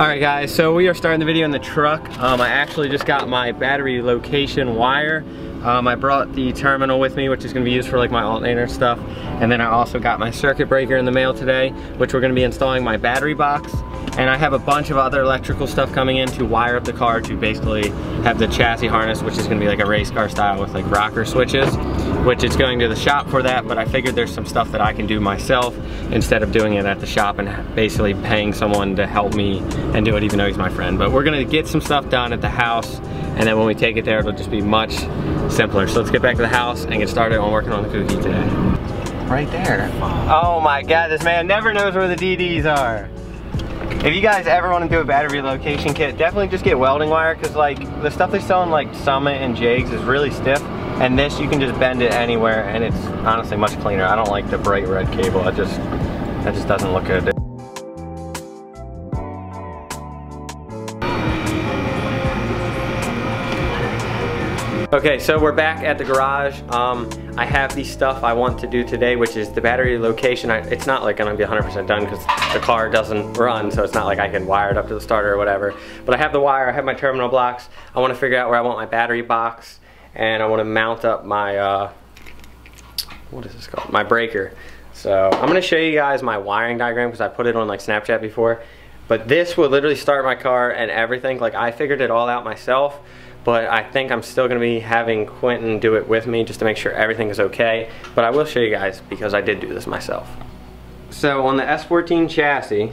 Alright guys, so we are starting the video in the truck. I actually just got my battery location wire. I brought the terminal with me, which is going to be used for like my alternator stuff. And then I also got my circuit breaker in the mail today, which we're going to be installing my battery box. And I have a bunch of other electrical stuff coming in to wire up the car to basically have the chassis harness, which is going to be like a race car style with like rocker switches, which is going to the shop for that. But I figured there's some stuff that I can do myself instead of doing it at the shop and basically paying someone to help me and do it even though he's my friend. But we're going to get some stuff done at the house, and then when we take it there, it'll just be much simpler. So let's get back to the house and get started on working on the Kouki today. Right there. Oh my God, this man never knows where the DDs are. If you guys ever want to do a battery relocation kit, definitely just get welding wire, because like the stuff they sell in like Summit and Jags is really stiff, and this you can just bend it anywhere and it's honestly much cleaner. I don't like the bright red cable. That just doesn't look good. Okay, so we're back at the garage. I have the stuff I want to do today, which is the battery location. It's not like gonna be 100% done because the car doesn't run, so it's not like I can wire it up to the starter or whatever. But I have the wire, I have my terminal blocks. I wanna figure out where I want my battery box, and I wanna mount up my, what is this called? My breaker. So I'm gonna show you guys my wiring diagram because I put it on like Snapchat before. But this will literally start my car and everything. Like I figured it all out myself. But I think I'm still gonna be having Quentin do it with me just to make sure everything is okay. But I will show you guys because I did do this myself. So on the S14 chassis,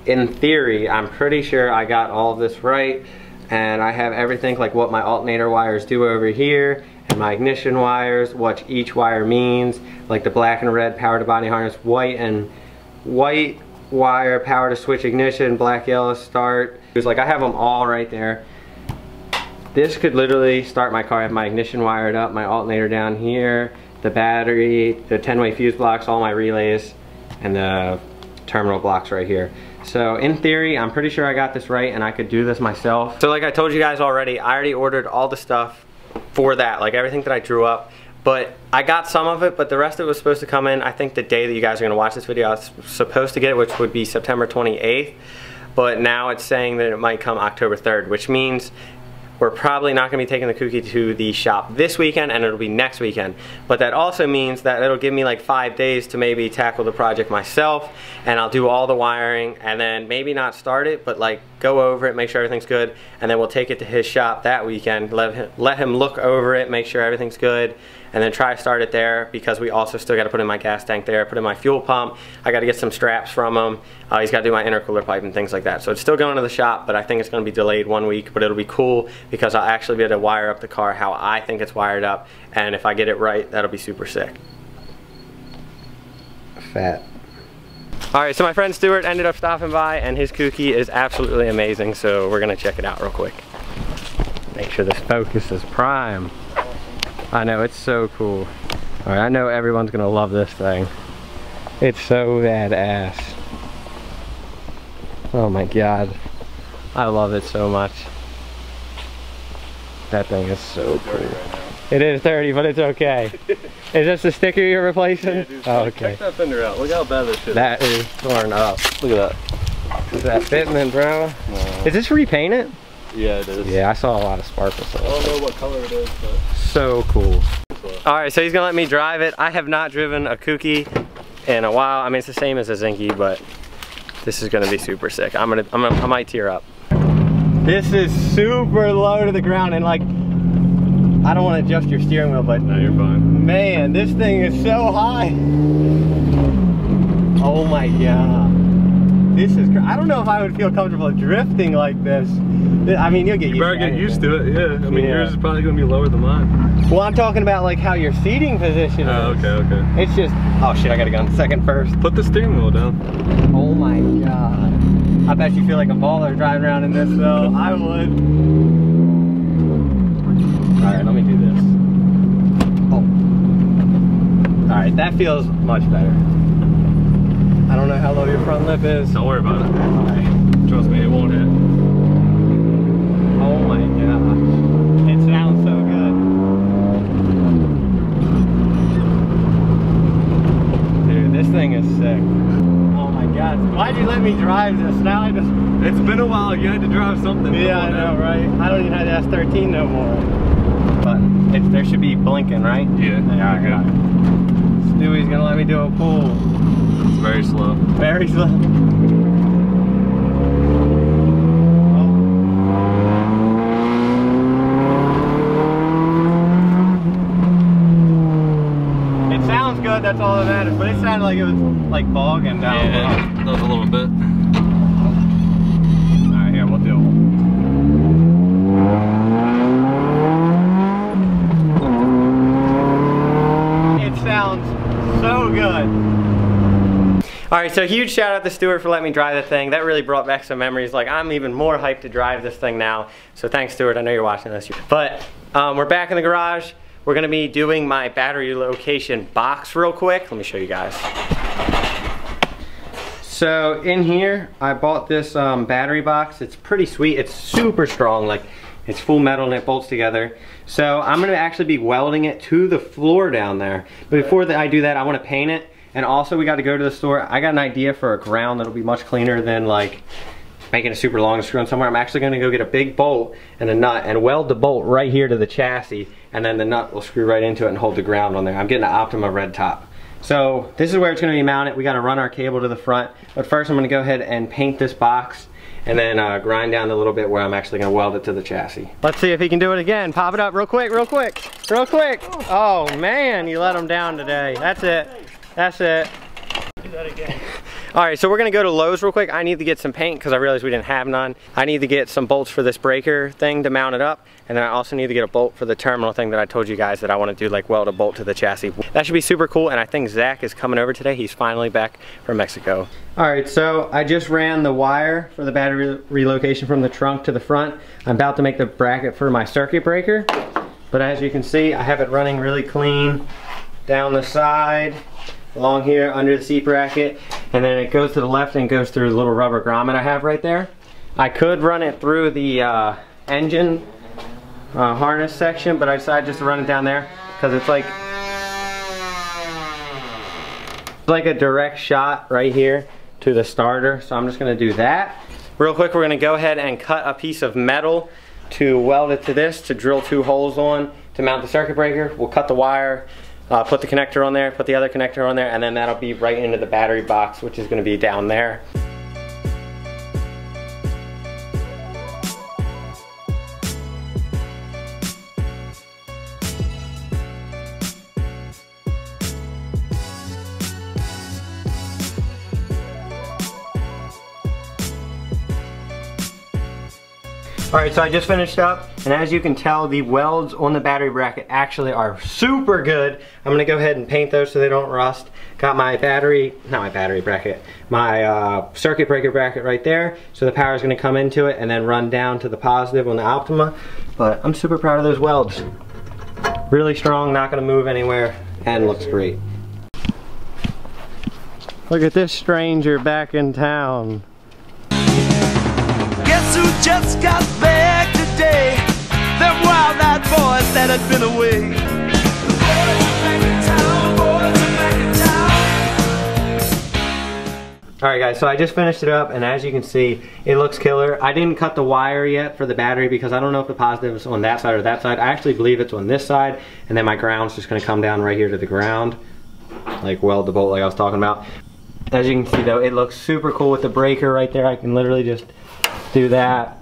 in theory, I'm pretty sure I got all of this right. And I have everything like what my alternator wires do over here, and my ignition wires, what each wire means, like the black and red power to body harness, white wire power to switch ignition, black yellow start. It was like I have them all right there. This could literally start my car. I have my ignition wired up, my alternator down here, the battery, the 10-way fuse blocks, all my relays, and the terminal blocks right here. So in theory, I'm pretty sure I got this right and I could do this myself. So like I told you guys already, I already ordered all the stuff for that, like everything that I drew up. But I got some of it, but the rest of it was supposed to come in, I think the day that you guys are gonna watch this video, I was supposed to get it, which would be September 28th. But now it's saying that it might come October 3rd, which means we're probably not going to be taking the Kouki to the shop this weekend, and it'll be next weekend. But that also means that it'll give me like 5 days to maybe tackle the project myself, and I'll do all the wiring, and then maybe not start it, but like go over it, make sure everything's good, and then we'll take it to his shop that weekend, let him look over it, make sure everything's good, and then try to start it there, because we also still got to put in my gas tank there, put in my fuel pump. I got to get some straps from him. He's got to do my intercooler pipe and things like that. So it's still going to the shop, but I think it's going to be delayed 1 week, but it'll be cool because I'll actually be able to wire up the car how I think it's wired up, and if I get it right, that'll be super sick. Fat. Alright, so my friend Stuart ended up stopping by, and his Kouki is absolutely amazing, so we're going to check it out real quick. Make sure this focus is prime. I know, it's so cool. Alright, I know everyone's gonna love this thing. It's so badass. Oh my God. I love it so much. That thing is so cool. Right, it is dirty, but it's okay. Is this the sticker you're replacing? Yeah, dude, oh, okay. Check that fender out. Look how bad this shit is. That is torn up. Look at that. Is that fitting in, bro? No. Is this repainted? Yeah, it is. Yeah, I saw a lot of sparkles. I don't know what color it is, but so cool. Alright, so he's gonna let me drive it. I have not driven a Kouki in a while. I mean, it's the same as a Zinky, but this is gonna be super sick. I might tear up. This is super low to the ground, and like, I don't want to adjust your steering wheel, but no, you're fine. Man, this thing is so high. Oh my God. This is, I don't know if I would feel comfortable drifting like this. I mean, you'll get used to it. Yeah. I mean, yours is probably going to be lower than mine. Well, I'm talking about like how your seating position is. Oh, okay. It's just, oh shit, I gotta go on second first. Put the steering wheel down. Oh my God. I bet you feel like a baller driving around in this though. I would. Alright, let me do this. Oh. Alright, that feels much better. I don't know how low your front lip is. Don't worry about it. Alright. Trust me, it won't hit. Oh my God. It sounds so good. Dude, this thing is sick. Oh my God. Why'd you let me drive this? Now I just... It's been a while you had to drive something. Yeah, I know, right? I don't even have the S13 no more. But there should be blinking, right? Yeah. Yeah, I got it. Stewie's gonna let me do a pull. It's very slow. Very slow. It sounds good, that's all that matters, but it sounded like it was like bogging down. Yeah, that was a little bit. Alright, yeah, we'll do it. It sounds so good. Alright, so huge shout out to Stuart for letting me drive the thing. That really brought back some memories. Like, I'm even more hyped to drive this thing now. So thanks, Stuart. I know you're watching this. But we're back in the garage. We're gonna be doing my battery location box real quick. Let me show you guys. So in here, I bought this battery box. It's pretty sweet. It's super strong. Like, it's full metal and it bolts together. So I'm gonna actually be welding it to the floor down there. But before I do that, I wanna paint it. And also we gotta go to the store. I got an idea for a ground that'll be much cleaner than like making a super long screw in somewhere. I'm actually gonna go get a big bolt and a nut and weld the bolt right here to the chassis, and then the nut will screw right into it and hold the ground on there. I'm getting an Optima red top. So this is where it's gonna be mounted. We gotta run our cable to the front. But first I'm gonna go ahead and paint this box and then grind down the little bit where I'm actually gonna weld it to the chassis. Let's see if he can do it again. Pop it up real quick, real quick, real quick. Oh man, you let him down today. That's it, that's it. Do that again. All right, so we're gonna go to Lowe's real quick. I need to get some paint because I realized we didn't have none. I need to get some bolts for this breaker thing to mount it up. And then I also need to get a bolt for the terminal thing that I told you guys that I wanna do, like weld a bolt to the chassis. That should be super cool, and I think Zach is coming over today. He's finally back from Mexico. All right, so I just ran the wire for the battery relocation from the trunk to the front. I'm about to make the bracket for my circuit breaker. But as you can see, I have it running really clean down the side, along here under the seat bracket, and then it goes to the left and goes through the little rubber grommet I have right there. I could run it through the engine harness section, but I decided just to run it down there because it's like a direct shot right here to the starter. So I'm just gonna do that. Real quick, we're gonna go ahead and cut a piece of metal to weld it to this, to drill 2 holes on to mount the circuit breaker. We'll cut the wire, put the connector on there, put the other connector on there, and then that'll be right into the battery box, which is gonna be down there. Alright, so I just finished up, and as you can tell, the welds on the battery bracket actually are super good. I'm gonna go ahead and paint those so they don't rust. Got my battery, not my battery bracket, my circuit breaker bracket right there. So the power is gonna come into it and then run down to the positive on the Optima. But I'm super proud of those welds. Really strong, not gonna move anywhere, and looks great. Look at this stranger back in town. Guess who just got back today? Them wild-eyed boys that had been away. The boys are back in town, boys are back in town. Alright guys, so I just finished it up, and as you can see, it looks killer. I didn't cut the wire yet for the battery because I don't know if the positive is on that side or that side. I actually believe it's on this side, and then my ground's just gonna come down right here to the ground. Like weld the bolt like I was talking about. As you can see though, it looks super cool with the breaker right there. I can literally just do that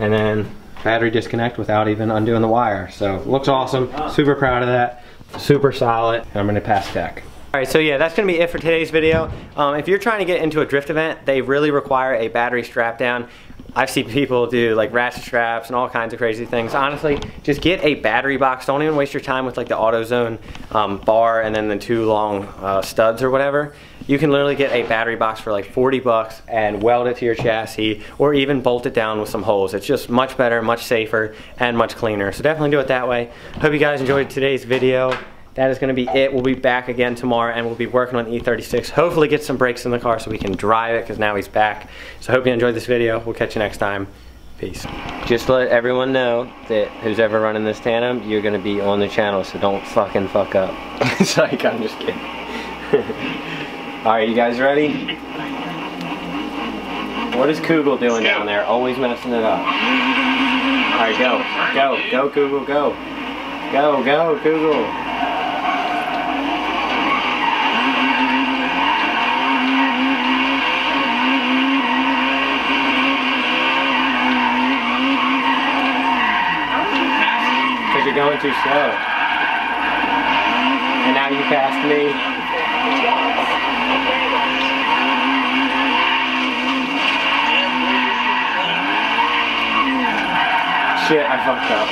and then battery disconnect without even undoing the wire. So looks awesome, super proud of that, super solid, and I'm gonna pass tech. Alright, so yeah, that's gonna be it for today's video. If you're trying to get into a drift event, they really require a battery strap down. I've seen people do like ratchet straps and all kinds of crazy things. Honestly, just get a battery box. Don't even waste your time with like the AutoZone bar and then the 2 long studs or whatever. You can literally get a battery box for like 40 bucks and weld it to your chassis or even bolt it down with some holes. It's just much better, much safer, and much cleaner. So definitely do it that way. Hope you guys enjoyed today's video. That is going to be it. We'll be back again tomorrow and we'll be working on the E36. Hopefully get some brakes in the car so we can drive it because now he's back. So hope you enjoyed this video. We'll catch you next time. Peace. Just to let everyone know that who's ever running this tandem, you're going to be on the channel, so don't fucking fuck up. It's like, I'm just kidding. Alright, you guys ready? What is Kouki doing down there? Always messing it up. Alright, go. Go. Go, Kouki, go. Go, go, Kouki. Because you're going too slow. And now you passed me. Shit, I fucked up.